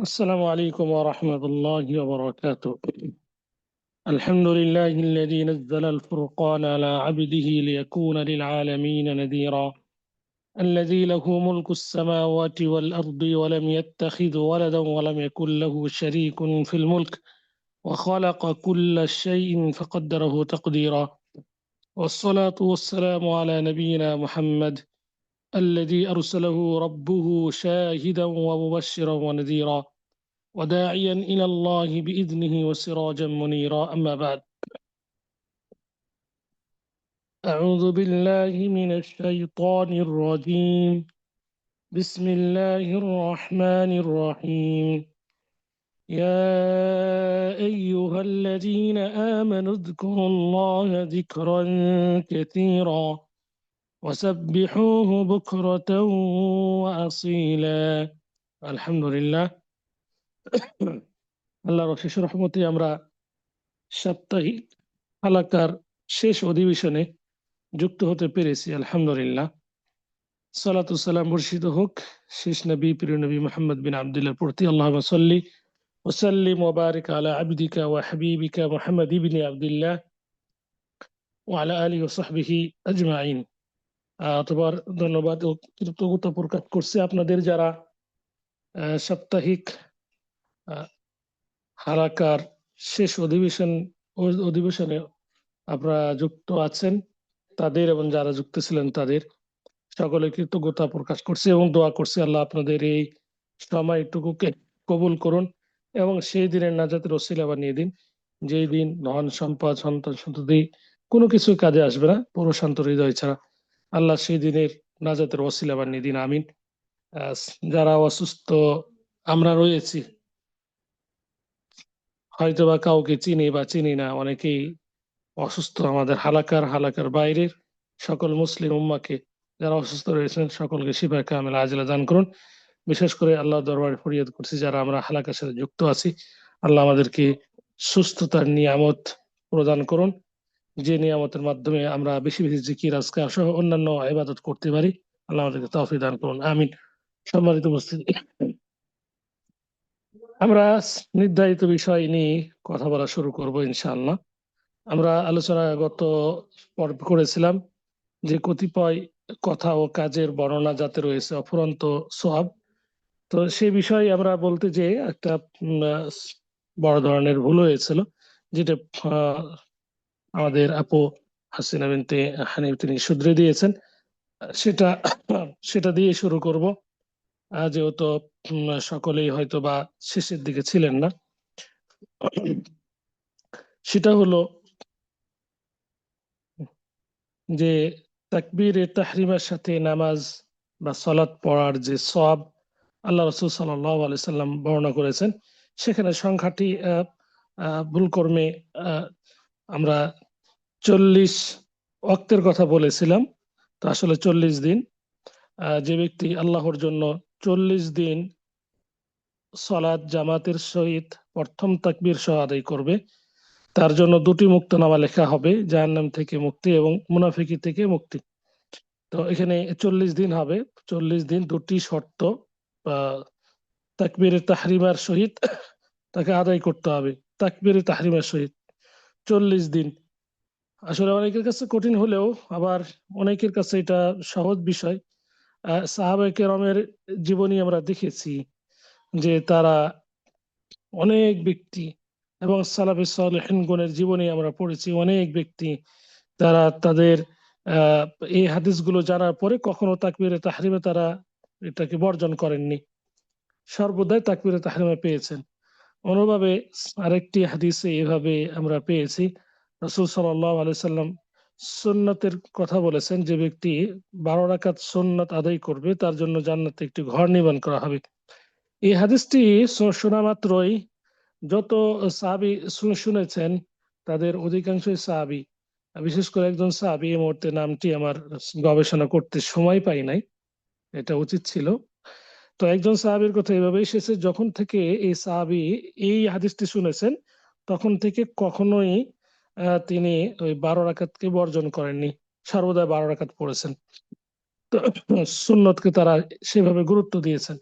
السلام عليكم ورحمة الله وبركاته. الحمد لله الذي نزل الفرقان على عبده ليكون للعالمين نذيرا، الذي له ملك السماوات والأرض ولم يتخذ ولدا ولم يكن له شريك في الملك وخلق كل شيء فقدره تقديرا، والصلاة والسلام على نبينا محمد الذي أرسله ربه شاهدا ومبشرا ونذيرا وداعيا إلى الله بإذنه وسراجا منيرا. أما بعد، أعوذ بالله من الشيطان الرجيم. بسم الله الرحمن الرحيم. يا أيها الذين آمنوا اذكروا الله ذكرا كثيرا وسبحوه بكرة وأصيلا। الحمد لله, আল্লাহর অশেষ রহমতে আমরা সাপ্তাহিক হালাকার শেষ অধিবেশনে যুক্ত হতে পেরেছি। আলহামদুলিল্লাহ, সালাতু সালাম বর্ষিত হোক শেষ নবী প্রিয় নবী মুহাম্মদ বিন আব্দুল্লাহর প্রতি। আল্লাহুম্মা সাল্লি ওয়া সাল্লিম ওয়া বারিক আলা আবদিকা ওয়া হাবিবিকা মুহাম্মদ ইবনে আব্দুল্লাহ ওয়া আলা আলিহি ওয়া সাহবিহি আজমাইন। অতঃপর ধন্যবাদ ও কৃতজ্ঞতা প্রকাশ করছি আপনাদের যারা সাপ্তাহিক হালাকার শেষ অধিবেশনে আপনারা যুক্ত আছেন তাদের এবং যারা যুক্ত ছিলেন তাদের সকলে কৃতজ্ঞতা প্রকাশ করছে এবং দোয়া করছে আল্লাহ আপনাদের এই সময়টুকুকে কবুল করুন এবং সেই দিনের নাজাতের ওসিলা বানিয়ে দিন যেই দিন ধন সম্পদ সন্তান সন্ততি কোনো কিছু কাজে আসবে না পুরো শান্ত হৃদয় ছাড়া। আল্লাহ সেই দিনের নাজাতের ওসিলা বানিয়ে দিন, আমিন। যারা অসুস্থ আমরা রয়েছি, হয়তো বা কাউকে চিনি বা চিনি না, অনেকেই অসুস্থ, আমাদের হালাকার বাইরের সকল মুসলিম উম্মাকে যারা অসুস্থ রয়েছেন সকলকে শিফা কামিল আজলা দান করুন। বিশেষ করে আল্লাহ দরবারে ফরিয়াদ করছি যারা আমরা হালাকার সাথে যুক্ত আছি, আল্লাহ আমাদেরকে সুস্থতার নিয়ামত প্রদান করুন, যে নিয়ামতের মাধ্যমে আমরা বেশি বেশি জিকির আজকার সহ অন্যান্য ইবাদত করতে পারি। আল্লাহ আমাদেরকে তৌফিক দান করুন, আমিন। সম্মানিত উপস্থিতি, আমরা নির্ধারিত বিষয় নিয়ে কথা বলা শুরু করব ইনশাআল্লাহ। আমরা আলোচনা গত পর্ব করেছিলাম যে কতিপয় কথা ও কাজের বর্ণনা যাতে রয়েছে অফুরন্ত সওয়াব। তো সেই বিষয়ে আমরা বলতে যে একটা বড় ধরনের ভুল হয়েছিল, যেটা আমাদের আপু হাসিনা বিনতে হানিফ তিনি শুধরে দিয়েছেন। সেটা দিয়ে শুরু করব, যেহেতু সকলেই হয়তো বা শেষের দিকে ছিলেন না। সেটা হলো যে তাকবীরে তাহরিমের সাথে নামাজ বা সালাত পড়ার যে সওয়াব আল্লাহ রাসূল সাল্লাল্লাহু আলাইহি সাল্লাম বর্ণনা করেছেন, সেখানে সংখ্যাটি ভুলক্রমে আমরা 40 ওয়াক্তের কথা বলেছিলাম। তো আসলে 40 দিন, যে ব্যক্তি আল্লাহর জন্য 40 দিন সালাত জামাতের সহিত প্রথম তাকবীর সহ আদায় করবে, তার জন্য 2টি মুক্তনামা লেখা হবে, জাহান্নাম থেকে মুক্তি এবং মুনাফিকি থেকে মুক্তি। তো এখানে 40 দিন হবে, 40 দিন 2টি শর্ত তাকবীরে তাহরিমার সহিত তাকে আদায় করতে হবে। তাকবীরে তাহরিমার সহিত 40 দিন আসলে অনেকের কাছে কঠিন হলেও আবার অনেকের কাছে এটা সহজ বিষয়। সাহাবায়ে কেরামের জীবনী আমরা দেখেছি যে তারা অনেক ব্যক্তি এবং সালাফে সালেহিনগণের জীবনী আমরা পড়েছি, অনেক ব্যক্তি তারা তাদের এই হাদিসগুলো জানার পরে কখনো তাকবীরে তাহরিমে তারা এটাকে বর্জন করেননি, সর্বদাই তাকবীরে তাহরিমে পেয়েছেন। অনুভাবে আরেকটি হাদিসে এভাবে আমরা পেয়েছি, রাসূল সাল্লাল্লাহু আলাইহি সাল্লাম সুন্নতের কথা বলেছেন, যে ব্যক্তি 12 রাকাত সুন্নত আদায় করবে তার জন্য জান্নাতে একটি ঘর নির্মাণ করা হবে। এই হাদিসটি শোনা মাত্রই যত সাহাবী শুনেছেন তাদের অধিকাংশই সাহাবী, বিশেষ করে একজন সাহাবী, এই মুহূর্তে নামটি আমার গবেষণা করতে সময় পাই নাই, এটা উচিত ছিল। তো একজন সাহাবীর কথা এভাবে এসেছে, যখন থেকে এই সাহাবী এই হাদিসটি শুনেছেন তখন থেকে কখনোই তিনি ওই 12 রাকাতকে বর্জন করেননি, সর্বদা 12 রাকাত পড়েছেন। তো সুন্নতকে তারা সেভাবে গুরুত্ব দিয়েছেন।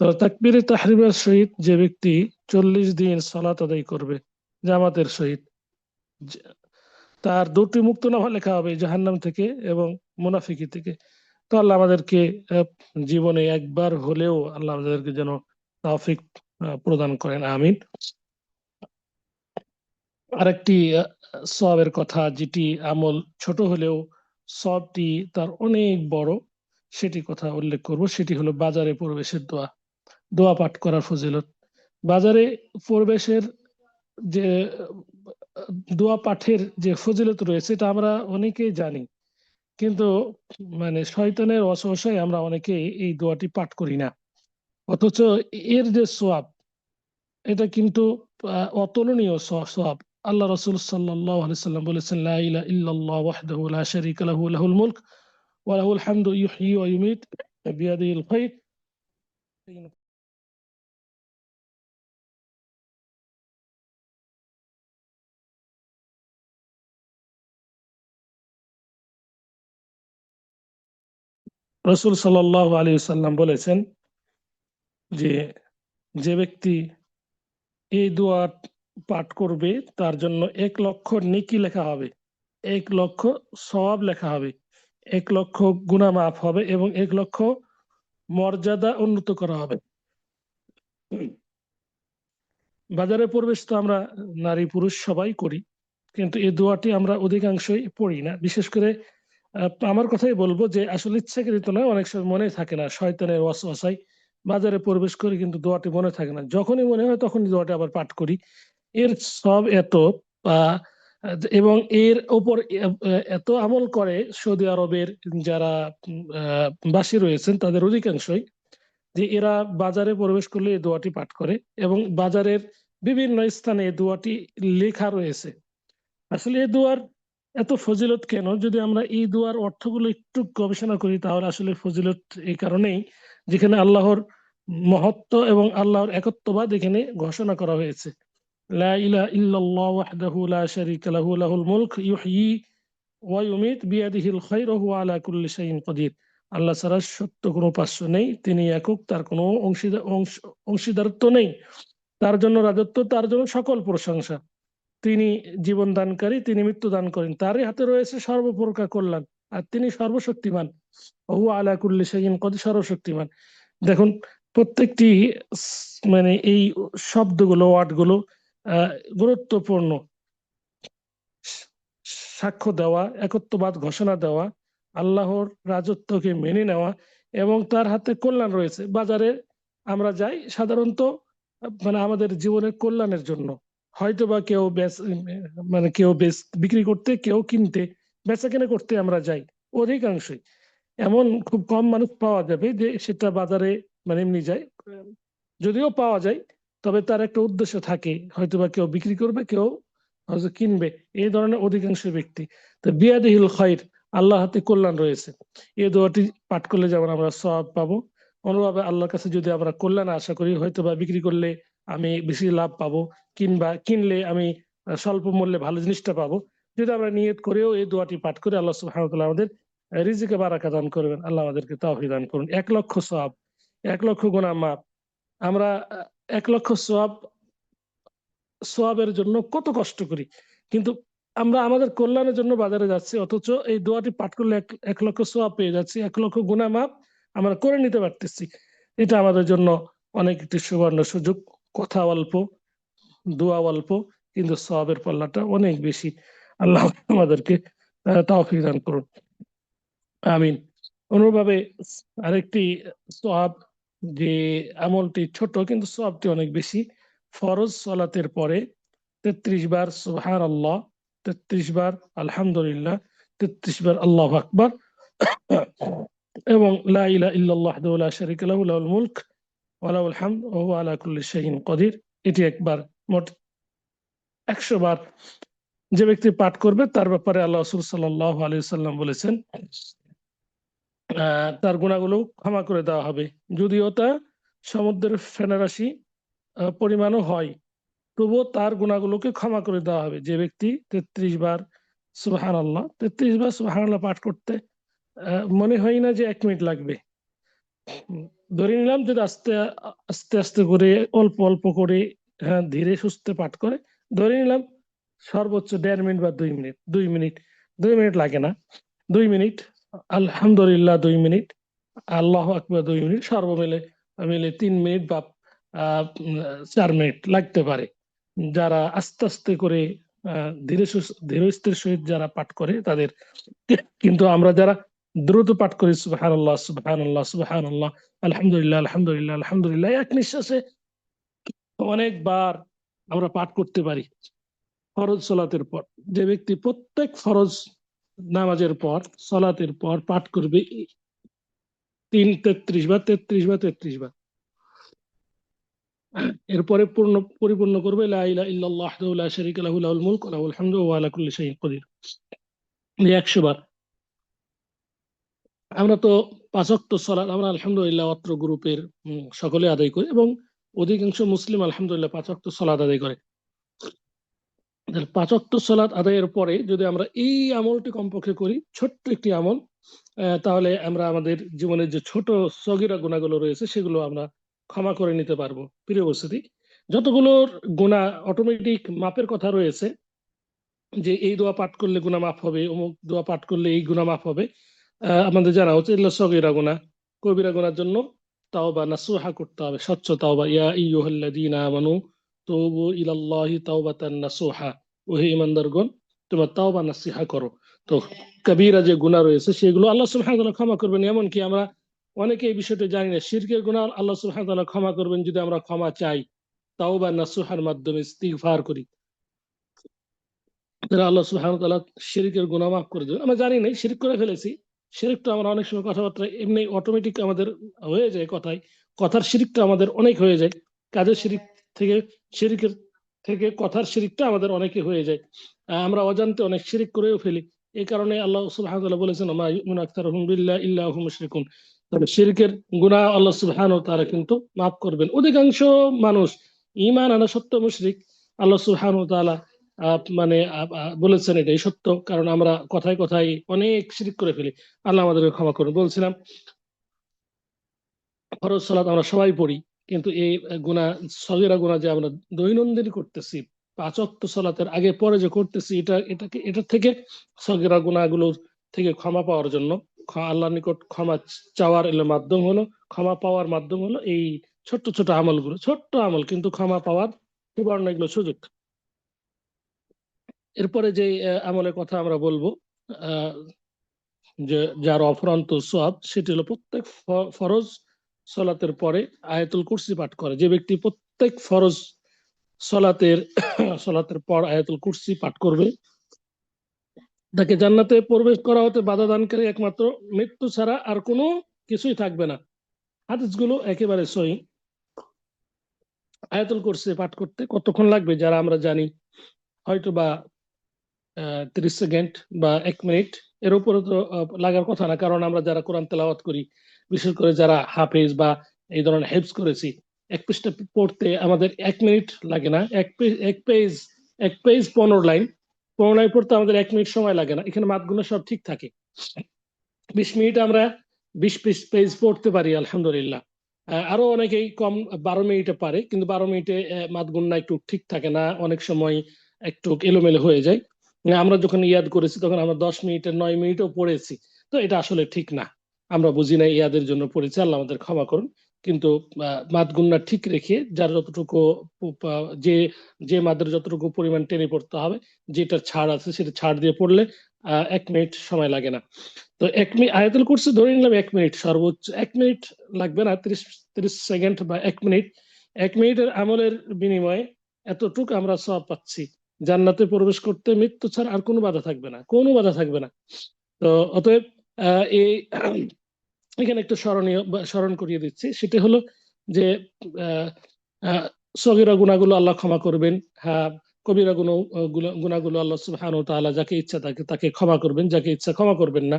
তো তো তাকবীরে তাহরিমের সহিত যে ব্যক্তি 40 দিন সালাত আদায় করবে জামাতের সহিত, তার দুটি মুক্তনামা লেখা হবে জাহান্নাম থেকে এবং মুনাফিকি থেকে। তো আল্লাহ আমাদেরকে জীবনে একবার হলেও আল্লাহ আমাদেরকে যেন তৌফিক প্রদান করেন, আমিন। আরেকটি সওয়াবের কথা, যেটি আমল ছোট হলেও সওয়াবটি তার অনেক বড়, সেটি কথা উল্লেখ করব। সেটি হলো বাজারে প্রবেশের দোয়া, দোয়া পাঠ করার ফজিলত। বাজারে প্রবেশের যে দোয়া পাঠের যে ফজিলত রয়েছে এটা আমরা অনেকেই জানি, কিন্তু মানে শয়তানের ওয়াসওয়াসায় আমরা অনেকেই এই দোয়াটি পাঠ করি না, অথচ এর যে সোয়াব এটা কিন্তু অতুলনীয় সোয়াব। আল্লাহ রাসূল সাল্লাল্লাহু আলাইহি সাল্লাম বলেছেন, লা ইলাহা ইল্লাল্লাহ ওয়াহদাহু লা শারীকা লাহু লাহুল মুলক ওয়া লাহুল হামদু ইউহয়ি ওয়া ইউমীত বিয়াদিহিল খায়র। রাসূল সাল্লাল্লাহু আলাইহি সাল্লাম বলেছেন যে যে ব্যক্তি এই দোয়া পাঠ করবে তার জন্য 1,00,000 নেকি লেখা হবে, 1,00,000 সওয়াব লেখা হবে, 1,00,000 গুনাহ মাফ হবে এবং 1,00,000 মর্যাদা উন্নত করা হবে। বাজারে প্রবেশ তো আমরা নারী পুরুষ সবাই করি, কিন্তু এই দোয়াটি আমরা অধিকাংশই পড়ি না। বিশেষ করে আমার কথাই বলবো যে আসলে ইচ্ছাকৃত নয়, অনেক সময় মনে থাকে না, শয়তানের ওয়াসওয়াসায় বাজারে প্রবেশ করি কিন্তু দোয়াটি মনে থাকে না, যখনই মনে হয় তখনই দোয়াটি আবার পাঠ করি। এর সব এত আহ, এবং এর ওপর এত আমল করে সৌদি আরবের যারা বাসী রয়েছেন তাদের অধিকাংশই, যে এরা বাজারে প্রবেশ করলে এই দোয়াটি পাঠ করে এবং বাজারের বিভিন্ন স্থানে এই দোয়াটি লেখা রয়েছে। আসলে এই দোয়ার এত ফজিলত কেন? যদি আমরা এই দোয়ার অর্থগুলো একটু গবেষণা করি তাহলে আসলে ফজিলত এই কারণেই, যেখানে আল্লাহর মহত্ব এবং আল্লাহর একত্ববাদ এখানে ঘোষণা করা হয়েছে। লা ইলাহা ইল্লাল্লাহ ওয়াহদাহু লা শারীকা লাহু লাহুল মুলক ইউহয়ি ওয়া ইউমীত বিয়াদিহিল খায়র ওয়া হুয়া আলা কুল্লি শাইইন কাদির। আল্লাহ ছাড়া সত্য কোনো উপাস্য নেই, তিনি একক, তার কোনো অংশীদারত্ব নেই, তার জন্য রাজত্ব, তার জন্য সকল প্রশংসা। তিনি জীবন দানকারী, তিনি মৃত্যু দান করেন, তারই হাতে রয়েছে সর্বপ্রকার কল্যাণ, আর তিনি সর্বশক্তিমান। ওহু আলা কুল্লি শাইইন কাদির, সর্বশক্তিমান। দেখুন, প্রত্যেকটি মানে এই শব্দগুলো, ওয়ার্ডগুলো গুরুত্বপূর্ণ। সাক্ষ্য দেওয়া, একত্ববাদ ঘোষণা দেওয়া, আল্লাহর রাজত্বকে মেনে নেওয়া এবং তার হাতে কল্যাণ রয়েছে। বাজারে আমরা যাই সাধারণত মানে আমাদের জীবনের কল্যাণের জন্য, হয়তো বা কেউ মানে কেউ বিক্রি করতে, কেউ কিনতে, বেচা কেনা করতে আমরা যাই অধিকাংশই। এমন খুব কম মানুষ পাওয়া যাবে যে সেটা বাজারে মানে এমনি যায়, যদিও পাওয়া যায় তবে তার একটা উদ্দেশ্য থাকে, হয়তো বা কেউ বিক্রি করবে, কেউ হয়তো কিনবে, এই ধরনের অধিকাংশ ব্যক্তি। তো বিয়াদিহিল খায়র, আল্লাহ হাতে কল্যাণ রয়েছে। এই দোয়াটি পাঠ করলে যেমন আমরা সওয়াব পাবো, অনুভাবে আল্লাহর কাছে যদি আমরা কল্যাণ আশা করি, হয়তো বা বিক্রি করলে আমি বেশি লাভ পাবো, কিনলে আমি স্বল্প মূল্যে ভালো জিনিসটা পাবো, যদি আমরা নিয়ত করেও এই দোয়াটি পাঠ করে, আল্লাহ সুবহানাহু ওয়া তাআলা আমাদের রিজিকে বারাকা দান করবেন, আল্লাহ আমাদেরকে তাওফিক দান করুন। 1,00,000 সওয়াব, 1,00,000 গুনাহ মাফ। আমরা 1,00,000 সোয়াবের জন্য কত কষ্ট করি, কিন্তু আমরা আমাদের কল্যাণের জন্য বাজারে যাচ্ছি, অথচ এই দোয়াটি পাঠ করলে 1,00,000 সোয়াব পেয়ে যাচ্ছি, 1,00,000 গুনাহ মাফ আমরা করে নিতে পারতেছি। এটা আমাদের জন্য অনেক একটি সুবর্ণ সুযোগ। কথা অল্প, দোয়া অল্প, কিন্তু সোয়াবের পাল্লাটা অনেক বেশি। আল্লাহ আমাদেরকে তৌফিক দান করুন, আমিন। অনুরূপভাবে আরেকটি সোয়াব, যে আমলটি ছোট কিন্তু সোয়াবটি অনেক বেশি, ফরজ সালাতের পরে 33 বার সুবহানাল্লাহ, 33 বার আলহামদুলিল্লাহ, 33 বার আল্লাহু আকবার এবং লা ইলাহা ইল্লাল্লাহ ওয়াহদাহু লা শারীকা লাহু লাহুল মুলক ওয়া লাহুল হামদ ওয়া হুয়া আলা কুল্লি শাইইন কাদির। এটি একবার, মোট 100 বার যে ব্যক্তি পাঠ করবে তার ব্যাপারে আল্লাহ রাসূল সাল্লাল্লাহু আলাইহি ওয়াসাল্লাম বলেছেন তার গুনাহগুলো ক্ষমা করে দেওয়া হবে, যদিও তা সমুদ্রের ফেনারাশি পরিমাণও হয়, তবুও তার গুনাহগুলোকে ক্ষমা করে দেওয়া হবে। যে ব্যক্তি 33 বার সুবহানাল্লাহ, 33 বার সুবহানাল্লাহ পাঠ করতে মনে হয় না যে 1 মিনিট লাগবে, ধরে নিলাম যদি আস্তে আস্তে আস্তে করে অল্প অল্প করে, হ্যাঁ, ধীরে সুস্থে পাঠ করে, ধরে নিলাম সর্বোচ্চ 1.5 মিনিট বা 2 মিনিট, 2 মিনিট, 2 মিনিট লাগে না, 2 মিনিট, আলহামদুলিল্লাহ 2 মিনিট, আল্লাহ আকবার 2 মিনিট, সর্বমিলে মিলে 3 মিনিট বা 4 মিনিট লাগতে পারে। যারা আস্তে আস্তে করে ধীরে স্থির সহিত যারা পাঠ করে তাদের। কিন্তু আমরা যারা দ্রুত পাঠ করি সুবহানাল্লাহ সুবহানাল্লাহ সুবহানাল্লাহ, আলহামদুলিল্লাহ আলহামদুলিল্লাহ আলহামদুলিল্লাহ, এক নিঃশ্বাসে অনেকবার আমরা পাঠ করতে পারি। ফরজ সালাতের পর যে ব্যক্তি প্রত্যেক ফরজ নামাজের পর সালাতের পর পাঠ করবে 33 বার, 33 বার, 33 বার, এরপরে পরিপূর্ণ করবে লা ইলাহা ইল্লাল্লাহ ওয়াহদাহু লা শারীকা লাহু লাহুল মুলকু ওয়া লাহুল হামদু ওয়া হুয়া আলা কুল্লি শাইইন কাদির, 100 বার। আমরা তো 5 ওয়াক্ত সালাত আমরা আলহামদুলিল্লাহ অত্র গ্রুপের সকলে আদায় করি, এবং অধিকাংশ মুসলিম আলহামদুলিল্লাহ 5 ওয়াক্ত সালাত আদায় করে। 5 ওয়াক্ত সালাত আদায়ের পরে যদি আমরা এই আমলটি কমপক্ষে করি, ছোট্ট একটি আমল, তাহলে আমরা আমাদের জীবনের যে ছোট সগীরা গুনাহগুলো রয়েছে সেগুলো আমরা ক্ষমা করে নিতে পারবো। প্রিয় উপস্থিতি, যতগুলোর গুনাহ অটোমেটিক মাপের কথা রয়েছে, যে এই দোয়া পাঠ করলে গুনাহ মাফ হবে, অমুক দোয়া পাঠ করলে এই গুনাহ মাফ হবে, আমাদের জানা উচিত। এগুলো সগীরা গুনাহ। কবিরা গুনার জন্য তাওবা নাসুহা করতে হবে, স্বচ্ছ তাওবা। ইয়া আইয়ুহাল্লাযীনা আমানু তুবু ইলাল্লাহি তাওবাতান নাসুহা, ওহে ঈমানদারগণ তোমরা তাওবা নাসিহা করো। তো কবিরা যে গুনাহ রয়েছে সেগুলো আল্লাহ সুবহানাহু ওয়া তাআলা ক্ষমা করবেন। এমনকি আমরা অনেকে এই বিষয়টা জানি না, শিরকের গুনাহ আল্লাহ সুবহানাহু ওয়া তাআলা ক্ষমা করবেন যদি আমরা ক্ষমা চাই, তাওবা নাসুহার মাধ্যমে ইস্তিগফার করি, তাহলে আল্লাহ সুবহানাহু ওয়া তাআলা শিরকের গুনাহ মাফ করে দেবেন। আমরা জানি না শিরক করে ফেলেছি। শিরকটা আমরা অনেক সময় কথাবার্তা এমনি অটোমেটিক আমাদের হয়ে যায়, কথার শিরকটা আমাদের অনেক হয়ে যায়। কাজের শিরক থেকে, শিরকের থেকে কথার শিরকটা আমাদের অনেকে হয়ে যায়। আমরা অজান্তে অনেক শিরক করেও ফেলি। এই কারণে আল্লাহ সুবহানাহু ওয়া তাআলা বলেছেন মা ইউমিনু আকতারুহুম বিল্লাহি ইল্লা হুম মুশরিকুন। তবে শিরকের গুনাহ আল্লাহ সুবহানাহু ওয়া তাআলা কিন্তু মাফ করবেন। অধিকাংশ মানুষ ঈমান আনা সত্ত্বেও মুশরিক। আল্লাহ সুবহানাহু ওয়া তাআলা মানে বলেছেন এটাই সত্য, কারণ আমরা কথায় কথায় অনেক শিরক করে ফেলি। আল্লাহ আমাদেরকে ক্ষমা করুন। বলছিলাম ফরজ সালাত আমরা সবাই পড়ি, কিন্তু এই গুনাহ, সগীরা গুনাহ যে আমরা দৈনন্দিন করতেছি, 5 ওয়াক্ত সালাতের আগে পরে যে করতেছি, এটা থেকে সগীরা গুনাহগুলোর থেকে ক্ষমা পাওয়ার জন্য আল্লাহর নিকট ক্ষমা চাওয়ার মাধ্যম হলো, ক্ষমা পাওয়ার মাধ্যম হলো এই ছোট্ট ছোট আমলগুলো। ছোট্ট আমল কিন্তু ক্ষমা পাওয়ার সুবর্ণ এগুলো সুযোগ। এরপরে যে আমলের কথা আমরা বলবো, আহ, যে যার অফুরন্ত সওয়াব, সেটি হলো প্রত্যেক ফরজ সলাতের পরে আয়াতুল কুরসি পাঠ করে। যে ব্যক্তি প্রত্যেক ফরজ সলাতের সলাতের পর আয়াতুল কুরসি পাঠ করবে, তাকে জান্নাতে প্রবেশ করা হতে বাধা দানকারী একমাত্র মৃত্যু ছাড়া আর কোনো কিছুই থাকবে না। হাদিসগুলো একেবারে সহিহ। আয়াতুল কুরসি পাঠ করতে কতক্ষণ লাগবে যারা আমরা জানি, হয়তো বা 30 সেকেন্ড বা 1 মিনিট, এর উপরে তো লাগার কথা না, কারণ আমরা যারা কোরআন তেলাওয়াত করি, বিশেষ করে যারা হাফেজ বা এই ধরনের হেফজ করেছি, এক পৃষ্ঠা পড়তে আমাদের 1 মিনিট লাগে না। এক পেজ 15 লাইন, 15 লাইন পড়তে আমাদের 1 মিনিট সময় লাগে না। এখানে মাতগুলো সব ঠিক থাকে। 20 মিনিট আমরা 20 পেজ পড়তে পারি আলহামদুলিল্লাহ। আরো অনেকেই কম 12 মিনিটে পারে, কিন্তু 12 মিনিটে মাত গুণনা একটু ঠিক থাকে না, অনেক সময় একটু এলোমেলো হয়ে যায়। আমরা যখন ইয়াদ করেছি তখন আমরা 10 মিনিটের 9 মিনিটও পড়েছি। তো এটা আসলে ঠিক না, আমরা বুঝি না, ইয়াদের জন্য পড়েছি, আল্লাহ আমাদের ক্ষমা করুন। কিন্তু মাত গুণনা ঠিক রেখে যার যতটুকু যে যে মাদের যতটুকু পরিমাণ টেনে পড়তে হবে, যেটা ছাড় আছে সেটা ছাড় দিয়ে পড়লে 1 মিনিট সময় লাগে না। তো 1 মিনিট আয়াতুল কুরসি ধরে নিলাম 1 মিনিট, সর্বোচ্চ 1 মিনিট লাগবে না, 30 সেকেন্ড বা 1 মিনিট। 1 মিনিটের আমলের বিনিময়ে এতটুকু আমরা সওয়াব পাচ্ছি। জান্নাতে প্রবেশ করতে মৃত্যু ছাড়া আর কোনো বাধা থাকবে না, কোনো বাধা থাকবে না। তো অতএব এই এখানে একটু স্মরণ করিয়ে দিচ্ছি, সেটা হলো যে আহ, আহ, সগীরা গুনাহগুলো আল্লাহ ক্ষমা করবেন। হ্যাঁ, কবিরা গুনাহগুলো আল্লাহ সুবহানাহু ওয়া তাআলা যাকে ইচ্ছা তাকে ক্ষমা করবেন, যাকে ইচ্ছা ক্ষমা করবেন না।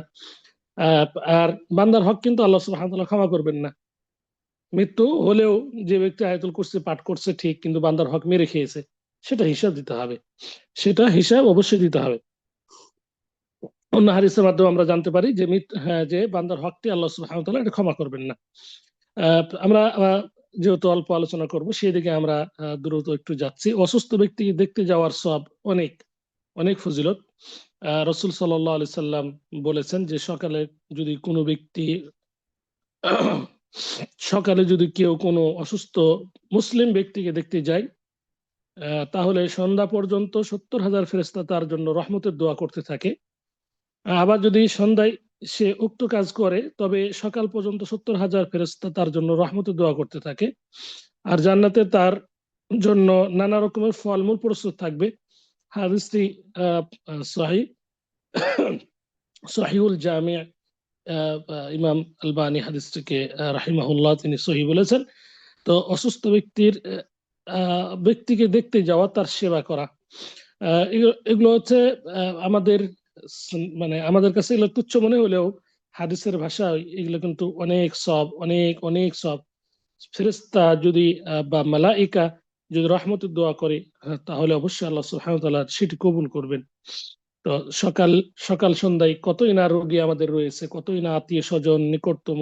আহ, আর বান্দার হক কিন্তু আল্লাহ সুবহানাহু ওয়া তাআলা ক্ষমা করবেন না। মৃত্যু হলেও যে ব্যক্তি আয়াতুল কুরসি পাঠ করছে ঠিক, কিন্তু বান্দার হক মেরে খেয়েছে, সেটা হিসাব দিতে হবে, সেটা হিসাব অবশ্যই দিতে হবে। অন্য হাদিসের মাধ্যমে আমরা জানতে পারি যে যে বান্দার হকটি আল্লাহ সুবহানাহু ওয়া তাআলা এটা ক্ষমা করবেন না। আমরা যেহেতু অল্প আলোচনা করব সেই দিকে আমরা দ্রুত একটু যাচ্ছি। অসুস্থ ব্যক্তিকে দেখতে যাওয়ার সব অনেক অনেক ফজিলত। রাসূল সাল্লাল্লাহু আলাইহি সাল্লাম বলেছেন যে যদি কোনো ব্যক্তি সকালে যদি কেউ কোনো অসুস্থ মুসলিম ব্যক্তিকে দেখতে যায়, তাহলে সন্ধ্যা পর্যন্ত 70,000 ফেরেশতা তার জন্য রহমতের দোয়া করতে থাকে। আবার যদি সন্ধ্যায় সে উক্ত কাজ করে, তবে সকাল পর্যন্ত 70,000 ফেরেশতা তার জন্য রহমতের দোয়া করতে থাকে। আর জান্নাতে তার জন্য নানা রকমের ফলমূল প্রস্তুত থাকবে। হাদিসটি সহিহ সহিহুল জামি', ইমাম আলবানী হাদিসটিকে রাহিমাহুল্লাহ তিনি সহিহ বলেছেন। তো অসুস্থ ব্যক্তিকে দেখতে যাওয়া, তার সেবা করা, এগুলো হচ্ছে আমাদের মানে আমাদের কাছে এগুলো তুচ্ছ মনে হলেও হাদিসের ভাষায় এগুলো কিন্তু অনেক সব, অনেক অনেক সব। ফেরেশতা যদি বা মালাইকা যদি রহমতের দোয়া করে, তাহলে অবশ্যই আল্লাহ সুবহানাহু ওয়া তাআলা সেটি কবুল করবেন। তো সকাল সকাল সন্ধ্যায় কতই না রোগী আমাদের রয়েছে, কতই না আত্মীয় স্বজন, নিকটতম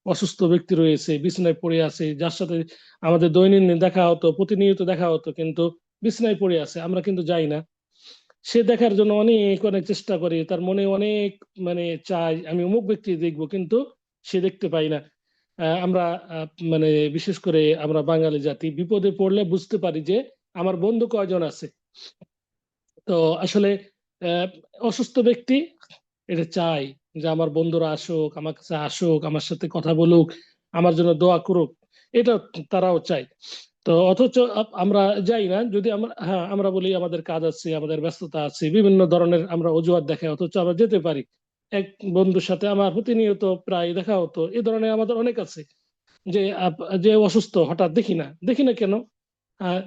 অসুস্থ ব্যক্তি রয়েছে, বিছানায় পড়ে আছে, যার সাথে আমাদের দৈনন্দিন দেখা হতো, প্রতিনিয়ত দেখা হতো, কিন্তু বিছানায় পড়ে আছে, আমরা কিন্তু যাই না। সে দেখার জন্য অনেক অনেক চেষ্টা করে, তার মনে অনেক মানে চাই আমি অমুক ব্যক্তি দেখবো, কিন্তু সে দেখতে পাই না। আমরা মানে বিশেষ করে আমরা বাঙালি জাতি বিপদে পড়লে বুঝতে পারি যে আমার বন্ধু কয়জন আছে। তো আসলে আহ, অসুস্থ ব্যক্তি এটা চাই যে আমার বন্ধুরা আসুক, আমার কাছে আসুক, আমার সাথে কথা বলুক, আমার জন্য দোয়া করুক, এটা তারাও চায়। তো অথচ আমরা যাই না। যদি আমরা, হ্যাঁ, আমরা বলি আমাদের কাজ আছে, আমাদের ব্যস্ততা আছে, বিভিন্ন ধরনের আমরা অজুহাত দেখাই, অথচ আমরা যেতে পারি। এক বন্ধুর সাথে আমার প্রতিনিয়ত প্রায় দেখা হতো, এই ধরনের আমাদের অনেক আছে। যে যে অসুস্থ, হঠাৎ দেখি না কেন, আহ,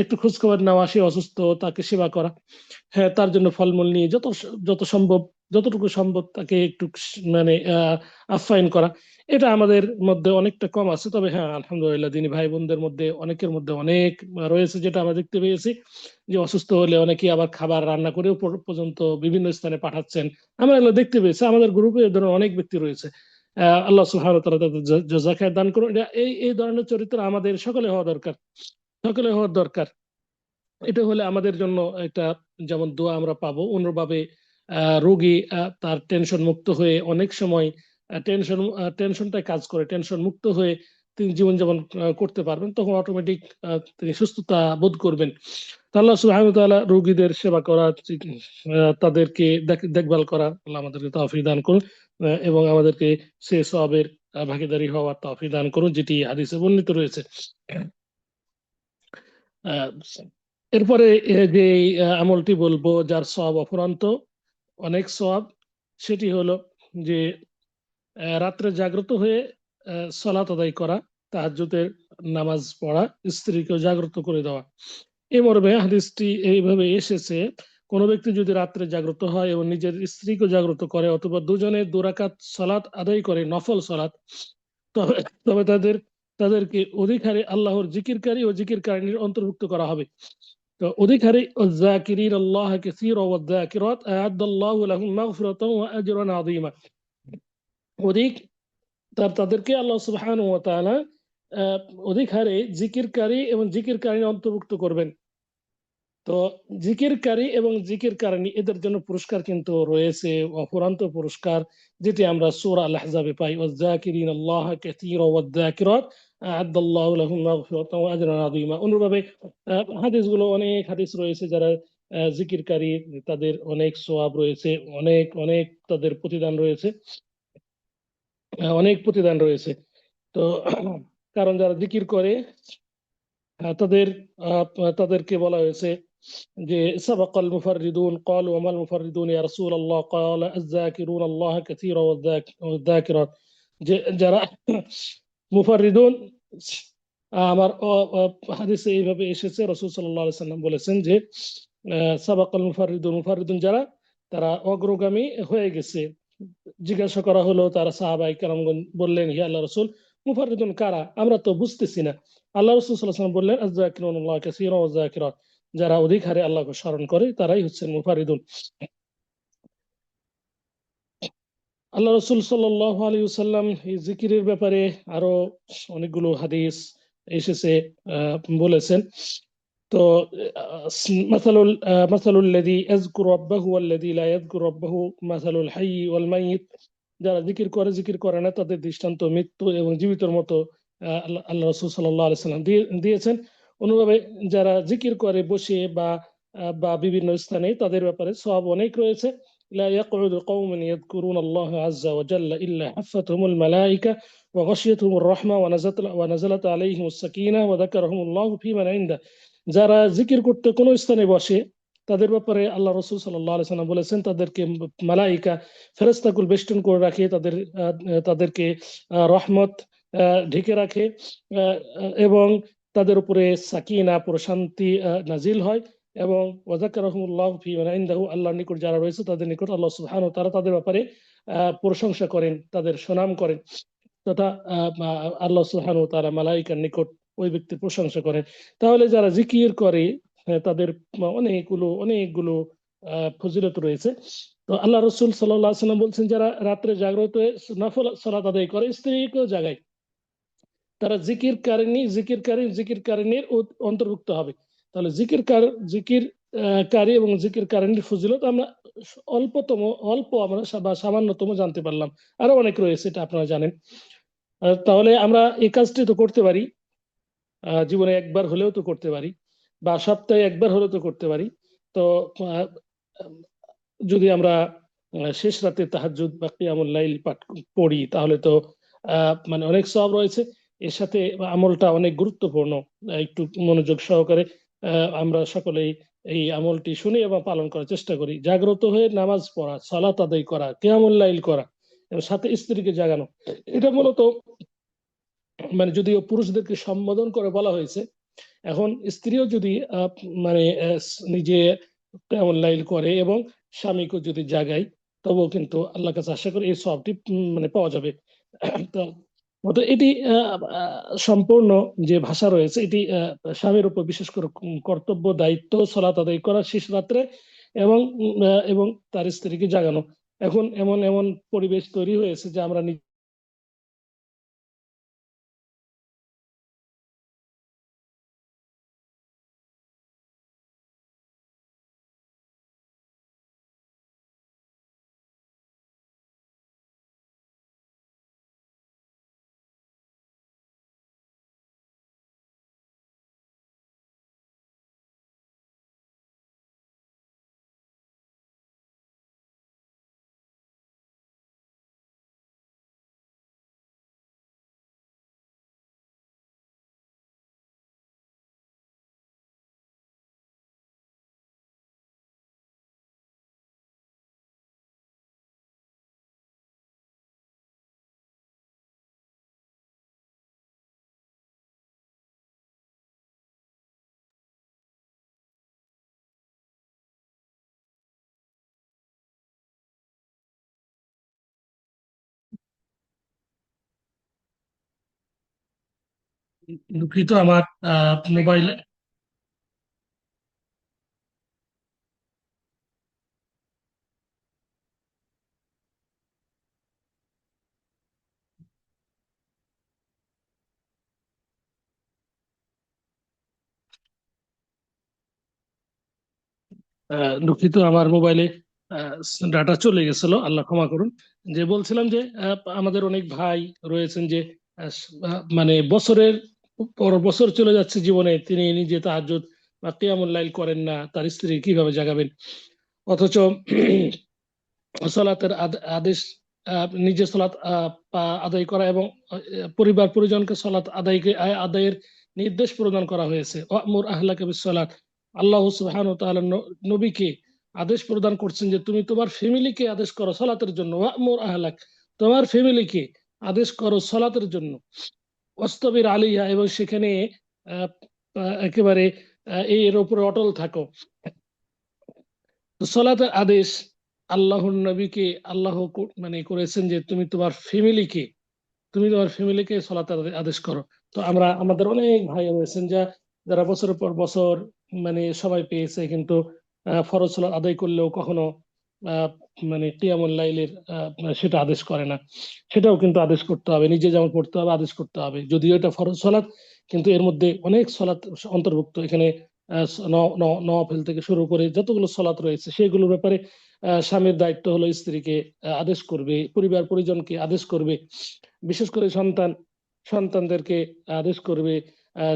একটু খোঁজ খবর নেওয়া, সে অসুস্থ, তাকে সেবা করা, হ্যাঁ, তার জন্য ফলমূল নিয়ে যত সম্ভব, যতটুকু সম্ভব তাকে একটু মানে আপ্যায়ন করা। এটা আমাদের মধ্যে অনেকটা কম আছে। তবে হ্যাঁ, আলহামদুলিল্লাহ, দিনী ভাই বোনদের মধ্যে অনেকের মধ্যে অনেক রয়েছে, যেটা আমরা দেখতে পেয়েছি যে অসুস্থ হলে অনেকে আবার খাবার রান্না করেও পর্যন্ত বিভিন্ন স্থানে পাঠাচ্ছেন। আমরা এগুলো দেখতে পেয়েছি, আমাদের গ্রুপে এ ধরনের অনেক ব্যক্তি রয়েছে। আল্লাহ সুবহানাহু ওয়া তাআলা তাদের জাযা খায়ের দান করুন। এই ধরনের চরিত্র আমাদের সকলে হওয়া দরকার, সকলে হওয়ার দরকার। এটা হলে আমাদের জন্য একটা, যেমন দোয়া আমরা পাবো, অন্যভাবে রোগী তার টেনশন মুক্ত হয়ে অনেক সময় টেনশনটাই কাজ করে, টেনশন মুক্ত হয়ে তিনি জীবনযাপন করতে পারবেন, তখন অটোমেটিক তিনি সুস্থতা বোধ করবেন। তো আল্লাহ সুবহানাহু ওয়া তাআলা রোগীদের সেবা করা, তাদেরকে দেখভাল করা, আল্লাহ আমাদেরকে তৌফিক দান করুন, এবং আমাদেরকে সে সওয়াবের ভাগীদারি হওয়ার তৌফিক দান করুন, যেটি হাদিসে বর্ণিত রয়েছে। আহ, এরপরে যে আমলটি বলবো, যার সওয়াব অফুরন্ত, অনেক সওয়াব, সেটি হলো যে রাত্রে জাগ্রত হয়ে সালাত আদায় করা, তাহাজ্জুদের নামাজ পড়া, স্ত্রীকে জাগ্রত করে দেওয়া। এই মর্মে হাদিসটি এইভাবে এসেছে, কোন ব্যক্তি যদি রাত্রে জাগ্রত হয় এবং নিজের স্ত্রীকে জাগ্রত করে, অথবা দুজনে দুরাকাত সালাত আদায় করে, নফল সালাত, তবে তবে তাদেরকে অধিক হারে আল্লাহর জিকিরকারী ও জিকিরকারিনীর অন্তর্ভুক্ত করা হবে। তো অধিক হারে যাকিরিন আল্লাহ কাসীরা ওয়া যাকিরাত আ'আদাল্লাহু লাহুম মাগফিরাতাও ওয়া আজরান আযীমা। অধিক তাদেরকে আল্লাহ সুবহানাহু ওয়া তাআলা আহ, অধিক হারে জিকিরকারী এবং জিকিরকারিনী অন্তর্ভুক্ত করবেন। তো জিকিরকারী এবং জিকিরকারিনী এদের জন্য পুরস্কার কিন্তু রয়েছে, অফুরন্ত পুরস্কার, যেটি আমরা সূরা আল আহজাবে পাই, ওয়াজ-যাকিরিন আল্লাহ কাসীরা ওয়াজ যাকিরাত আ'আদাল্লাহু লাহুম মাগফিরাতাও ওয়া আজরান আযীমা। অনুরূপে হাদিসগুলো, অনেক হাদিস রয়েছে, যারা জিকিরকারী তাদের অনেক সওয়াব রয়েছে, অনেক অনেক তাদের প্রতিদান রয়েছে, অনেক প্রতিদান রয়েছে। তো কারণ যারা জিকির করে তাদের তাদেরকে বলা হয়েছে যে সাবাকাল মুফাররিদুন ক্বালু ওয়া মাল মুফাররিদুন ইয়া রাসূলুল্লাহ ক্বালা আয-যাকিরুন আল্লাহ কাসীরা ওয়াজ-যাকিরাত। যে যারা মুফাররিদুন, আমার হাদিসে এইভাবে এসেছে, রাসূল সাল্লাল্লাহু আলাইহি সাল্লাম বলেছেন যে সাবাকাল মুফাররিদুন, মুফাররিদুন যারা, তারা অগ্রগামী হয়ে গেছে। জিজ্ঞাসা করা হলো, তারা সাহাবায়ে কেরামগণ বললেন, হে আল্লাহ রাসূল, মুফাররিদুন কারা, আমরা তো বুঝতেছি না। আল্লাহ রাসূল সাল্লাল্লাহু আলাইহি ওয়াসাল্লাম বললেন, আয-যাকিরুন আল্লাহ কাসীরা ওয়াজ যাকিরাত, যারা অধিক হারে আল্লাহকে স্মরণ করে তারাই হচ্ছেন মুফাররিদুন। আল্লাহ রসুল সাল্লাল্লাহু আলাইহি ওয়াসাল্লাম এই জিকিরের ব্যাপারে আরো অনেকগুলো হাদিস এসেছে, বলেছেন। তো মাসালুল লাযী ইয়াযকুরু রাব্বাহু ওয়াল্লাযী লা ইয়াযকুরু রাব্বাহু মাসালুল হাইয়্যি ওয়াল মাইয়িত। যারা জিকির করে না তাদের দৃষ্টান্ত মৃত্যু এবং জীবিতর মতো। আল্লাহ রাসূল সাল্লাল্লাহু আলাইহি ওয়াসাল্লাম দিয়েছেন। অনুভাবে যারা জিকির করে বসে বা বিভিন্ন স্থানে, তাদের ব্যাপারে সওয়াব অনেক রয়েছে। لا يقعد قوم يذكرون الله عز وجل إلا حفتهم الملائكة وغشيتهم الرحمة ونزلت عليهم السكينة وذكرهم الله في من عنده। যারা জিকির করতে কোনো স্থানে বসে, তাদের ব্যাপারে আল্লাহ রসুল সাল্লাল্লাহু আলাইহি ওয়াসাল্লাম বলেছেন, তাদেরকে মালাইকা ফেরেশতাকুল বেষ্টন করে রাখে, তাদেরকে রহমত ঢেকে রাখে, এবং তাদের উপরে সাকিনা প্রশান্তি নাজিল হয়। এবং ওয়াযাকারাহুমুল্লাহু ফী মান ইনদাহু, আল্লাহর নিকট যারা রয়েছে তাদের নিকট আল্লাহ সুবহানাহু ওয়া তাআলা তাদের ব্যাপারে প্রশংসা করেন, তাদের সুনাম করেন, তথা আল্লাহ সুবহানাহু ওয়া তাআলা মালাইকার নিকট ওই ব্যক্তির প্রশংসা করেন। তাহলে যারা জিকির করে তাদের অনেকগুলো ফজিলত রয়েছে। তো আল্লাহ রসুল সাল্লাল্লাহু আলাইহি ওয়াসাল্লাম বলছেন, যারা রাত্রে জাগ্রত হয়ে নফল সালাত আদায় করে, স্ত্রীকেও জাগায়, তারা জিকিরকারিনীর অন্তর্ভুক্ত হবে। তাহলে জিকিরকারী এবং জিকিরকারিনীর ফজিলত আমরা অল্প আমরা বা সামান্যতম জানতে পারলাম। আরো অনেক রয়েছে, এটা আপনারা জানেন। তাহলে আমরা এই কাজটি তো করতে পারি, জীবনে একবার হলেও তো করতে পারি, বা সপ্তাহে একবার হলেও তো করতে পারি। তো যদি আমরা শেষ রাতে তাহাজ্জুদ বা কিয়ামুল লাইল পাঠ পড়ি, তাহলে তো মানে অনেক সওয়াব রয়েছে। এর সাথে আমলটা অনেক গুরুত্বপূর্ণ। একটু মনোযোগ সহকারে আমরা সকলেই এই আমলটি শুনি এবং পালন করার চেষ্টা করি। জাগ্রত হয়ে নামাজ পড়া, সালাত আদায় করা, কিয়ামুল লাইল করা এবং সাথে স্ত্রীকে জাগানো, এটা মূলত মানে যদিও পুরুষদেরকে সম্বোধন করে বলা হয়েছে, এখন স্ত্রীও যদি মানে নিজে কিয়ামুল লাইল করে এবং স্বামীকে যদি জাগায়, তবুও কিন্তু আল্লাহর কাছে আশা করি এই সবটি মানে পাওয়া যাবে। তো এটি সম্পূর্ণ যে ভাষা রয়েছে, এটি স্বামীর উপর বিশেষ করে কর্তব্য দায়িত্ব সালাত আদায় করা শেষ রাত্রে, এবং তার স্ত্রীকে জাগানো। এখন এমন এমন পরিবেশ তৈরি হয়েছে যে আমরা দুঃখিত, আমার মোবাইলে দুঃখিত, আমার মোবাইলে ডাটা চলে গেছিল, আল্লাহ ক্ষমা করুন। যে বলছিলাম যে আমাদের অনেক ভাই রয়েছেন যে মানে বছরের পর বছর চলে যাচ্ছে জীবনে, তিনি নিজে তাহাজ্জুদ বা কিয়ামুল লাইল করেন না, তার স্ত্রী কিভাবে জাগাবেন? অথচ সলাতের আদেশ, নিজে সলাত আদায় করা এবং পরিবার পরিজনকে সলাত আদায়ের নির্দেশ প্রদান করা হয়েছে। ওয়ামুর আহলাকা বিসসালাত, আল্লাহ সুবহানাহু ওয়া তাআলা নবীকে আদেশ প্রদান করছেন যে তুমি তোমার ফ্যামিলিকে আদেশ করো সলাতের জন্য। ওয়ামুর আহলাক, তোমার ফ্যামিলিকে আদেশ করো সলাতের জন্য। ওয়াসতাবির আলাইহা, এবং সেখানে একেবারে এর উপরে অটল থাকো। সলাতের আদেশ আল্লাহর নবীকে আল্লাহ মানে করেছেন যে তুমি তোমার ফ্যামিলিকে সলাতের আদেশ করো। তো আমাদের অনেক ভাই রয়েছেন যারা বছরের পর বছর মানে সবাই পেয়েছে, কিন্তু ফরজ সালাত আদায় করলেও কখনো আহ, মানে কিয়ামুল লাইলের সেটা আদেশ করে না, সেটাও কিন্তু আদেশ করতে হবে, নিজে যেমন পড়তে হবে আদেশ করতে হবে। যদিও এটা ফরজ সলাৎ, কিন্তু এর মধ্যে অনেক সলাৎ অন্তর্ভুক্ত এখানে। নওয়াফিল থেকে শুরু করে যতগুলো সলাৎ রয়েছে সেগুলোর ব্যাপারে স্বামীর দায়িত্ব হলো স্ত্রীকে আদেশ করবে, পরিবার পরিজনকে আদেশ করবে, বিশেষ করে সন্তানদেরকে আদেশ করবে।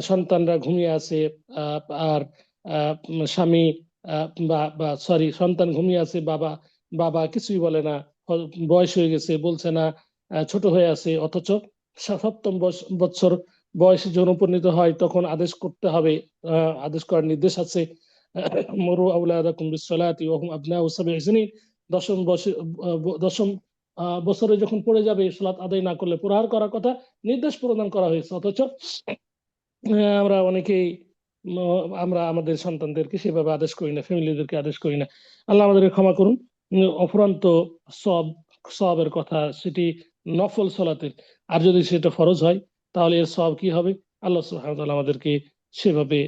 সন্তানরা ঘুমিয়ে আছে, আর স্বামী বা বা সরি, সন্তান ঘুমিয়ে আছে, বাবা বাবা কিছুই বলে না, বয়স হয়ে গেছে বলছে না, ছোট হয়ে আছে, অথচ সপ্তম বৎসর বয়সে যখন উপনীত হয় তখন আদেশ করতে হবে। আদেশ করার নির্দেশ আছে, মরু আওলাদাকুম বিসসালাতি ওয়া হুম আবনাউ সাবঈ সিনিন। দশম বছর, দশম বছরে যখন পড়ে যাবে সালাত আদায় না করলে প্রহার করার কথা নির্দেশ প্রদান করা হয়েছে, অথচ আমরা অনেকেই আমরা আমাদের সন্তানদেরকে সেভাবে আদেশ করি না, ফ্যামিলিদেরকে আদেশ করি না। আল্লাহ আমাদেরকে ক্ষমা করুন। অফুরন্ত সব সবের কথা সেটি নফল সলাতের, আর যদি সেটা ফরজ হয় তাহলে এর সব কি হবে? আল্লাহ সুবহানাহু ওয়া তাআলা আমাদেরকে সেভাবে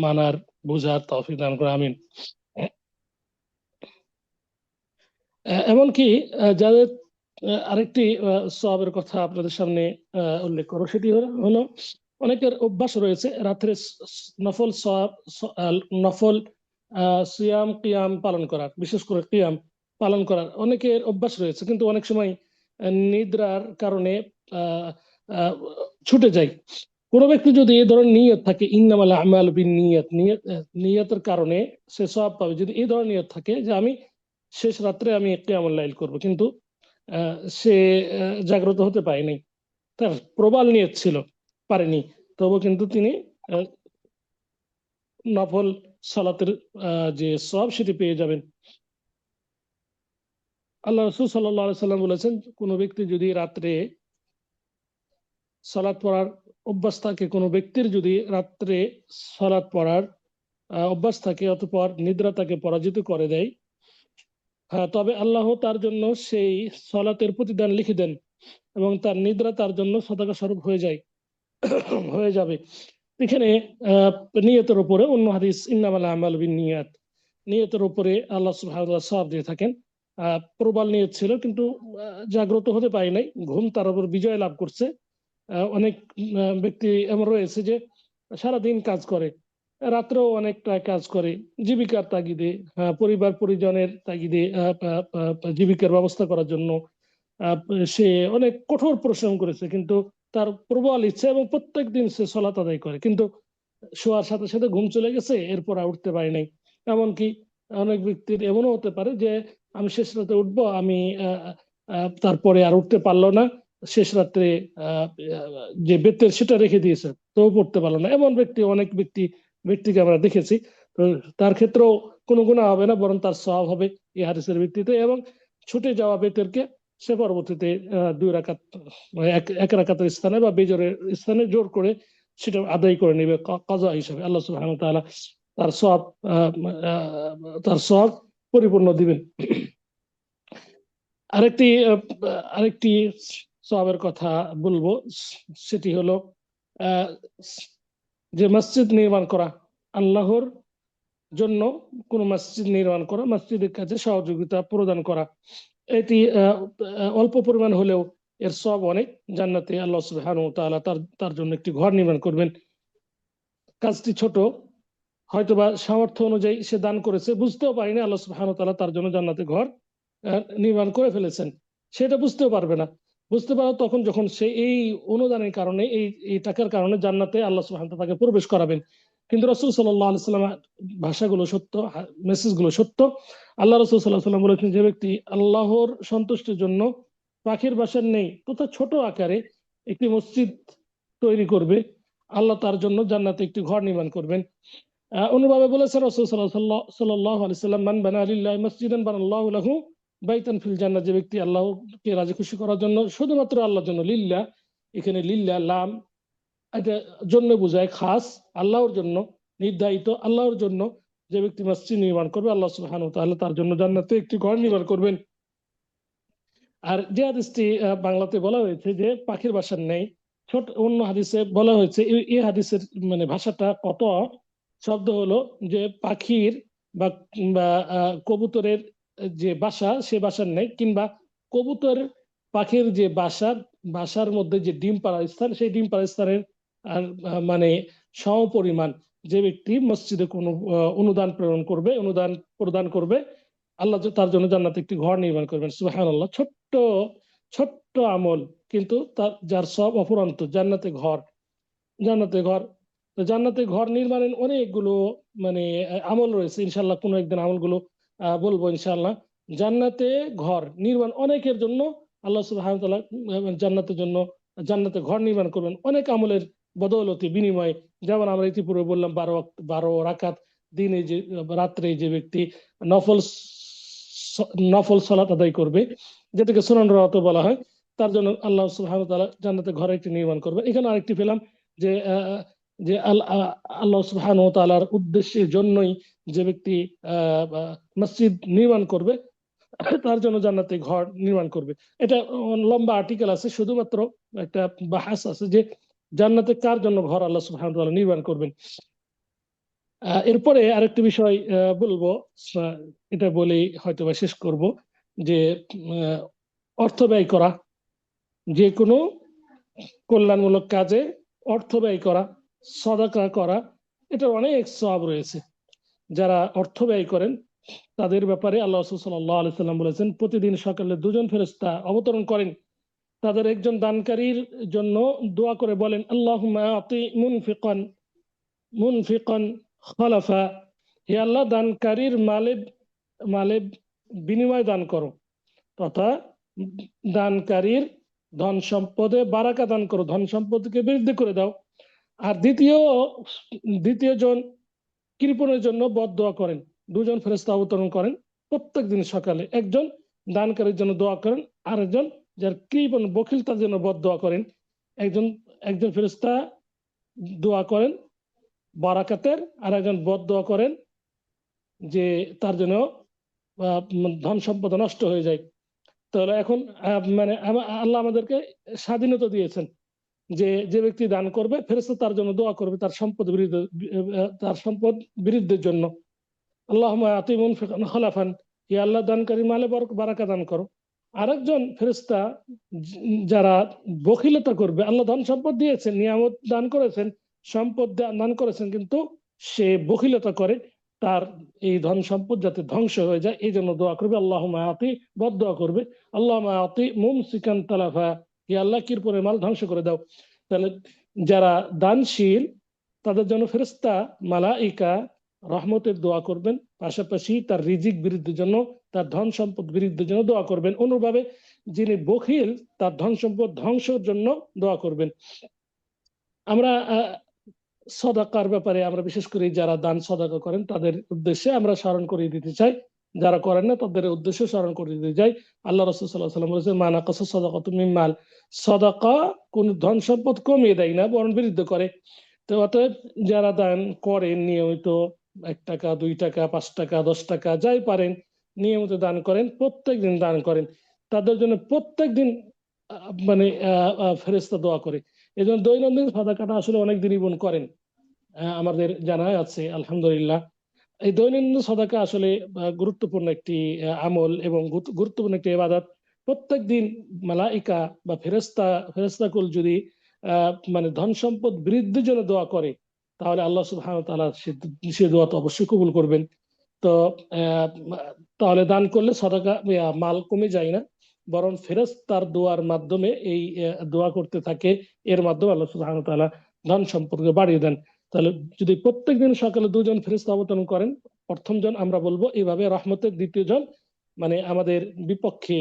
মানার বুঝার তৌফিক দান করে, আমিন। এমনকি যাদের আরেকটি সওয়াবের কথা আপনাদের সামনে উল্লেখ করো, সেটি হলো অনেকের অভ্যাস রয়েছে রাত্রে নফল সওয়াব, নফল সিয়াম কিয়াম পালন করার, বিশেষ করে কিয়াম পালন করার অনেকের অভ্যাস রয়েছে, কিন্তু অনেক সময় নিদ্রার কারণে আহ, আহ, ছুটে যায়। কোনো ব্যক্তি যদি এই ধরনের নিয়ত থাকে, ইন্নামাল আমালু বিন্নিয়াত, নিয়তের কারণে সে সওয়াব পাবে। যদি এই ধরনের নিয়ত থাকে যে আমি শেষ রাত্রে আমি কিয়ামুল লাইল করব, কিন্তু সে জাগ্রত হতে পারেনি, তার প্রবল নিয়ত ছিল, পারেনি, তবু কিন্তু তিনি আহ, নফল সালাতের যে সওয়াব সেটি পেয়ে যাবেন। আল্লাহ রাসূল সাল্লাল্লাহু আলাইহি সাল্লাম বলেছেন, কোনো ব্যক্তি যদি রাত্রে সালাত পড়ার অভ্যাস থাকে, কোনো ব্যক্তির যদি রাত্রে সালাত পড়ার অভ্যাস থাকে, অতঃপর নিদ্রা তাকে পরাজিত করে দেয়, তবে আল্লাহ তার জন্য সেই সালাতের প্রতিদান লিখে দেন এবং তার নিদ্রা তার জন্য সদাকা স্বরূপ হয়ে যাবে। এখানে আহ, নিয়তের উপরে অন্য হাদিস ইন্নামাল আমাল বিন্নিয়াত, নিয়তের উপরে আল্লাহ সুবহানাহু ওয়া তাআলা সওয়াব দিয়ে থাকেন। প্রবল নিয়ত ছিল কিন্তু জাগ্রত হতে পারে নাই, ঘুম তার উপর বিজয় লাভ করছে। অনেক ব্যক্তি এমন রয়েছে যে সারাদিন কাজ করে, রাত্রেও অনেকটা কাজ করে, জীবিকার তাগিদে, পরিবার পরিজনের তাগিদে, জীবিকার ব্যবস্থা করার জন্য আহ, সে অনেক কঠোর পরিশ্রম করেছে, কিন্তু তার প্রবল ইচ্ছা এবং প্রত্যেক দিন সে সলাত আদায় করে, কিন্তু শোয়ার সাথে সাথে ঘুম চলে গেছে, এরপর আর উঠতে পারি নাই। এমনকি অনেক ব্যক্তির এমনও হতে পারে যে আমি শেষ রাতে উঠবো, আমি তারপরে আর উঠতে পারলো না, শেষ রাত্রে আহ, যে বেতের সেটা রেখে দিয়েছে, তো পড়তে পারলো না। এমন ব্যক্তিকে আমরা দেখেছি। তো তার ক্ষেত্রেও কোনো গুনাহ হবে না, বরং তার সওয়াব হবে এই হাদিসের ভিত্তিতে। এবং ছুটে যাওয়া বেতেরকে সে পরবর্তীতে দুই রাকাত, এক রাকাতের স্থানে বা বেজরের স্থানে জোর করে সেটা আদায় করে নেবে কাজা হিসাবে। আল্লাহ সুবহানাহু ওয়া তাআলা তার সওয়াব তার সওয়াব পরিপূর্ণ দিবেন। আরেকটি আরেকটি সওয়াবের কথা বলবো, সেটি হলো আহ, যে মসজিদ নির্মাণ করা, আল্লাহর জন্য কোন মসজিদ নির্মাণ করা, মসজিদের কাছে সহযোগিতা প্রদান করা, এটি অল্প পরিমাণ হলেও এর সব অনেক। জান্নাতে আল্লাহ সুবহানাহু ওয়া তাআলা তার তার জন্য একটি ঘর নির্মাণ করবেন। কাজটি ছোট, হয়তোবা সামর্থ্য অনুযায়ী সে দান করেছে, বুঝতেও পারিনি আল্লাহ সুবহানাহু ওয়া তাআলা তার জন্য জান্নাতে ঘর নির্মাণ করে ফেলেছেন, সেটা বুঝতেও পারবে না। বুঝতে পারো তখন যখন সে এই অনুদানের কারণে, এই টাকার কারণে জান্নাতে আল্লাহ সুবহানাহু ওয়া তাআলা তাকে প্রবেশ করাবেন। কিন্তু রাসূল সাল্লাল্লাহু আলাইহি সাল্লাম ভাষাগুলো সত্য, মেসেজগুলো সত্য। আল্লাহ রাসূল সাল্লাল্লাহু আলাইহি সাল্লাম বলেছেন, যে ব্যক্তি আল্লাহর সন্তুষ্টির জন্য পাখির বাসার নেই তথা ছোট আকারে একটি মসজিদ তৈরি করবে, আল্লাহ তার জন্য জান্নাতে একটি ঘর নির্মাণ করবেন। অন্যভাবে বলেছেন রাসূল সাল্লাল্লাহু আলাইহি সাল্লাম, মান বানা লিল্লাহি মসজিদান বানাল্লাহু লাহু বাইতান ফিল জান্নাহ, যে ব্যক্তি আল্লাহকে রাজি খুশি করার জন্য, শুধুমাত্র আল্লাহর জন্য, লিল্লাহ, এখানে লিল্লাহ লাম এটা জন্য বোঝায়, খাস আল্লাহর জন্য, নির্ধারিত আল্লাহর জন্য যে ব্যক্তি মসজিদ নির্মাণ করবে, আল্লাহ সুবহানাহু ওয়া তাআলা তার জন্য জান্নাতে একটি ঘর নির্মাণ করবেন। আর যে হাদিসটি বাংলাতে বলা হয়েছে যে পাখির বাসার নেই, ছোট অন্য হাদিসে বলা হয়েছে, এই হাদিসের মানে ভাষাটা কত শব্দ হলো যে পাখির বা বা কবুতরের যে বাসা, সে বাসার নেই, কিংবা কবুতর পাখির যে বাসার মধ্যে যে ডিম পাড়ার স্থান, সেই ডিম পাড়ার স্থানের আর মানে সমপরিমাণ যে ব্যক্তি মসজিদে কোনো অনুদান প্রদান করবে, আল্লাহ তার জন্য জান্নাতে একটি ঘর নির্মাণ করবেন। সুবহানাল্লাহ। ছোট্ট ছোট্ট আমল, কিন্তু তার যার সব অফুরন্ত। জান্নাতে ঘর। তো জান্নাতে ঘর নির্মাণের অনেকগুলো মানে আমল রয়েছে। ইনশাল্লাহ কোনো একদিন আমলগুলো বলবো ইনশাল্লাহ। জান্নাতে ঘর নির্মাণ অনেকের জন্য আল্লাহ সুবহানাহু ওয়া তাআলা জান্নাতে ঘর নির্মাণ করবেন অনেক আমলের বদৌলতে, বিনিময়ে। যেমন আমরা ইতিপূর্বে বললাম, 12 রাকাত দিনে, যে রাত্রে যে ব্যক্তি নফল নফল সালাত আদায় করবে, যেটাকে সুন্নাত রাওয়াত বলা হয়, তার জন্য আল্লাহ সুবহানাহু ওয়া তাআলা জান্নাতে ঘর একটি নির্মাণ করবে। এখানে আরেকটি পেলাম যে যে আল্লাহ সুবহানাহু ওয়া তাআলার উদ্দেশ্যের জন্যই যে ব্যক্তি মসজিদ নির্মাণ করবে, তার জন্য জান্নাতে ঘর নির্মাণ করবে। এটা লম্বা আর্টিকেল আছে, শুধুমাত্র একটা বাহাস আছে যে জান্নাতে কার জন্য ঘর আল্লাহ সুবহানাহু ওয়া তাআলা নির্মাণ করবেন। এরপরে আরেকটি বিষয় বলবো, এটা বলেই হয়তো বা শেষ করব, যে অর্থ ব্যয় করা, যে কোনো কল্যাণমূলক কাজে অর্থ ব্যয় করা, সদাকা করা, এটা অনেক সওয়াব রয়েছে। যারা অর্থ ব্যয় করেন তাদের ব্যাপারে আল্লাহ রাসূল সাল্লাল্লাহু আলাইহি সাল্লাম বলেছেন, প্রতিদিন সকালে দুজন ফেরেশতা অবতরণ করেন, তাদের একজন দানকারীর জন্য দোয়া করে বলেন, আল্লাহুম্মা আতি মুনফিকান খলাফা, হে আল্লাহ, দানকারীর মালে মালে বিনিময় দান করো, তথা দানকারীর ধন সম্পদে বারাকা দান করো, ধন সম্পদকে বৃদ্ধি করে দাও। আর দ্বিতীয় জন কৃপণের জন্য বদদোয়া করেন। দুজন ফেরেশতা অবতরণ করেন প্রত্যেক দিন সকালে, একজন দানকারীর জন্য দোয়া করেন, আরেকজন যার কৃপণ বখিল তার জন্য বদদোয়া করেন। একজন একজন ফেরেশতা দোয়া করেন বারাকাতের, আর একজন বদদোয়া করেন যে তার জন্য ধন সম্পদ নষ্ট হয়ে যায়। তাহলে এখন মানে আল্লাহ আমাদেরকে স্বাধীনতা দিয়েছেন যে যে ব্যক্তি দান করবে, ফেরেশতা তার জন্য দোয়া করবে তার সম্পদ বৃদ্ধির জন্য। আল্লাহুম্মা আতি মুনফিকান খলাফান, হে আল্লাহ, দানকারী মালে বারাকা দান করো। আরেকজন ফেরেশতা যারা বখিলতা করবে, আল্লাহ ধন সম্পদ দিয়েছেন, নিয়ামত দান করেছেন, সম্পদ দান করেছেন, কিন্তু সে বখিলতা করে, তার এই ধন সম্পদ যাতে ধ্বংস হয়ে যায় এই জন্য দোয়া করবে। আল্লাহুম্মা আতি, বদদোয়া করবে, আল্লাহুম্মা আতি মুমসিকান তালাফা, হে আল্লাহ, কিরপরের মাল ধ্বংস করে দাও। তাহলে যারা দানশীল তাদের জন্য ফেরেশতা মালাইকা রহমতের দোয়া করবেন, পাশাপাশি তার রিজিক বৃদ্ধির জন্য, তার ধন সম্পদ বৃদ্ধির জন্য দোয়া করবেন। অনুরূপভাবে যিনি বখিল তার ধন সম্পদ ধ্বংসের জন্য দোয়া করবেন। আমরা সদাকার ব্যাপারে আমরা বিশেষ করে যারা দান সদাকা করেন তাদের উদ্দেশ্যে আমরা স্মরণ করিয়ে দিতে চাই, যারা করেন না তাদের উদ্দেশ্যে স্মরণ করিয়ে দিতে চাই। আল্লাহ রাসূল সাল্লাল্লাহু আলাইহি ওয়াসাল্লাম বলেছেন, মা নাকাসা সাদাকাতু মিন মাল, সদাকা কোন ধন সম্পদ কমিয়ে দেয় না, বরং বৃদ্ধি করে। তো অতএব যারা দান করেন নিয়মিত, 1 টাকা, 2 টাকা, 5 টাকা, 10 টাকা, যাই পারেন নিয়মিত দান করেন, প্রত্যেক দিন দান করেন, তাদের জন্য প্রত্যেক দিন মানে ফেরেশতা দোয়া করে। এই জন্য দৈনন্দিন সাদাকাটা আসলে অনেক দিনই বোন করেন, আমাদের জানা আছে আলহামদুলিল্লাহ। এই দৈনন্দিন সাদাকা আসলে গুরুত্বপূর্ণ একটি আমল এবং গুরুত্বপূর্ণ একটি ইবাদত। প্রত্যেক দিন মালাইকা বা ফেরেশতাকুল যদি মানে ধন সম্পদ বৃদ্ধির জন্য দোয়া করে, তাহলে আল্লাহ সুবহানাহু ওয়া তাআলা সে দোয়া তো অবশ্যই কবুল করবেন। তো তাহলে দান করলে সাদাকা মাল কমে যায় না, বরং ফেরেশতার দোয়ার মাধ্যমে এই দোয়া করতে থাকে, এর মাধ্যমে আল্লাহ সুবহানাহু ওয়া তাআলা ধন সম্পদকে বাড়িয়ে দেন। তাহলে যদি প্রত্যেকদিন সকালে 2জন ফেরেশতা অবতরণ করেন, প্রথম জন আমরা বলবো এইভাবে রহমতের, দ্বিতীয় জন মানে আমাদের বিপক্ষে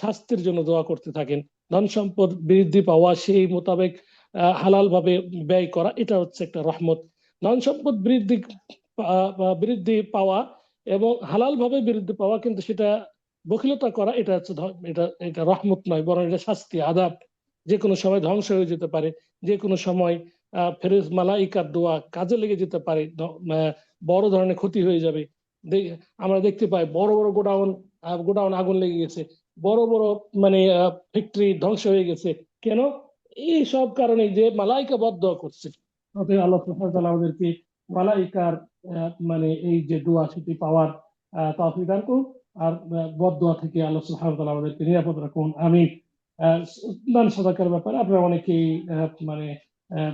শাস্তির জন্য দোয়া করতে থাকেন। ধন সম্পদ বৃদ্ধি পাওয়া, সেই মোতাবেক হালাল ভাবে ব্যয় করা, এটা হচ্ছে একটা রহমত। ধন সম্পদ বৃদ্ধি পাওয়া এবং হালাল ভাবে বৃদ্ধি পাওয়া, কিন্তু সেটা বখিলতা করা, এটা হচ্ছে এটা রহমত নয়, বরং এটা শাস্তি, আযাব। যে কোনো সময় ধ্বংস হয়ে যেতে পারে, যে কোনো সময় মালাইকার দোয়া কাজে লেগে যেতে পারে, বড় ধরনের ক্ষতি হয়ে যাবে। আমরা দেখতে পাই বড় বড় গোডাউন আগুন লেগে গেছে, বড় বড় মানে ফ্যাক্টরি ধ্বংস হয়ে গেছে। কেন? এই সব কারণে যে মালাইকা বদদোয়া করছে। অতএব আল্লাহ সুবহানাহু ওয়া তাআলা আমাদেরকে মালাইকার মানে এই যে দোয়া সেটি পাওয়ার তৌফিক দান করুন। আর বদদোয়া থেকে আল্লাহ সুবহানাহু ওয়া তাআলা আমাদেরকে নিরাপদ রাখুন, আমিন। আহ, দান সদাকার ব্যাপারে আপনারা অনেকেই মানে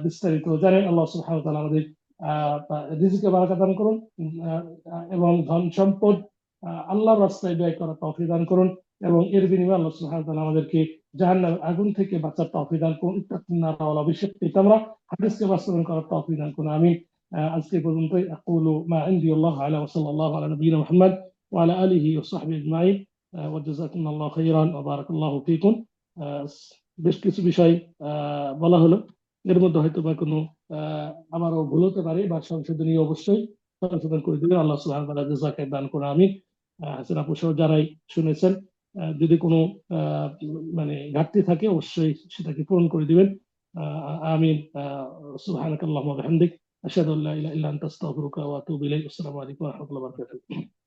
বিস্তারিত জানেন। আল্লাহ সুবহানাহু ওয়া তাআলা আমাদের রিজিকে বারাকা দান করুন, এবং ধন সম্পদ আল্লাহর রাস্তায় ব্যয় করার তৌফিক দান করুন, এবং এর বিনিময়ে আল্লাহ সুবহানাহু ওয়া তাআলা আমাদেরকে জাহান্নামের আগুন থেকে বাঁচার তৌফিক দান করুন, ইত্তাকুন নারা ওয়ালা অবশ্যই আমরা হাদিসকে বাস্তবায়ন করার তৌফিক দান করুন, আমিন। আজকে পর্যন্তই। আকুলু মা ইনদি আল্লাহু আলা ওয়া সাল্লাল্লাহু আলা নবিয়িনা মুহাম্মদ ওয়া আলা আলিহি ওয়া সাহবিহি আজমাইন ওয়া জাযাকুমুল্লাহু খাইরান ওয়া বারাকাল্লাহু ফীকুম। আহ, বেশ কিছু বিষয় বলা হলো, এর মধ্যে হয়তো বা কোনো আমারও ভুল হতে পারে, বা সংশোধনীয় অবশ্যই সংশোধন করে দিবেন। আল্লাহ সুবহানাহু ওয়া তাআলা জাযাকে দান করুন, আমিন। হাসান আপু সহ যারাই শুনেছেন, যদি কোনো মানে ঘাটতি থাকে অবশ্যই সেটাকে পূরণ করে দিবেন, আমিন। সুবহানাকাল্লাহুম্মা ওয়া বিহামদিক আশহাদু আল্লা ইলাহা ইল্লা আনতা আস্তাগফিরুকা ওয়া আতুবু ইলাইক। আসসালামু আলাইকুম ওয়া রাহমাতুল্লাহি ওয়া বারাকাতুহু।